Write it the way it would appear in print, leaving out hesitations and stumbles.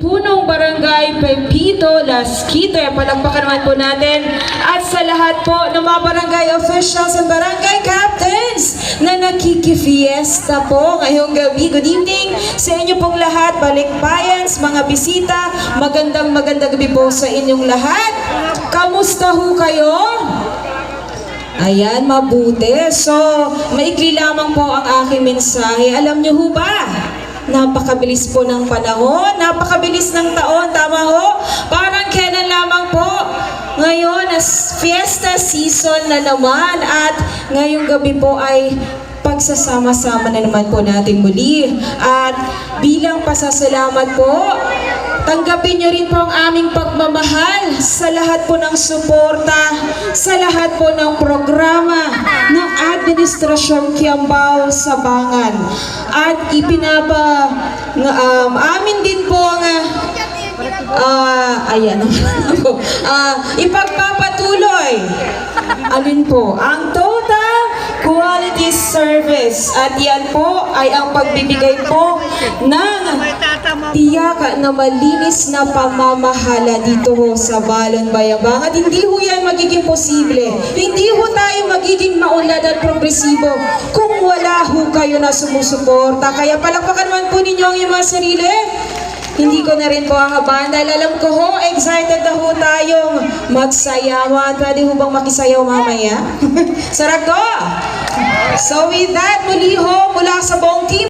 Punong Barangay Pepito Lasquite. Palakpakan naman po natin. At sa lahat po ng mga barangay officials at barangay captains na nakikifiesta po ngayong gabi. Good evening sa inyo pong lahat, balikbayans, mga bisita. Magandang gabi po sa inyong lahat. Kamusta ho kayo? Ayan, mabuti. So, maikli lamang po ang aking mensahe. Alam niyo ho ba? Napakabilis po ng panahon, napakabilis ng taon, tama ho? Parang kailan lamang po. Ngayon, as fiesta season na naman at ngayong gabi po ay pagsasama-sama na naman po natin muli. At bilang pasasalamat po, tanggapin nyo rin po ang aming pagmamahal sa lahat po ng suporta, sa lahat po ng programa ng Administrasyong Kiambao Sabangan. At amin din po ang ipagpapatuloy alin po ang total quality service, at yan po ay ang pagbibigay po ng tiyak na malinis na pamamahala dito ho sa Balon Bayambang. At hindi ho yan magiging posible, hindi ho tayo magiging maunlad at progresibo kung wala ho kayo na sumusuporta. Kaya palakpakan man po ninyo ang inyong mga sarili. Hindi ko na rin po hahabaan dahil alam ko ho, excited na ho tayong magsayawan. Pwede ho bang makisayaw mamaya? Sarap ko! So with that, muli ho, mula sa buong team,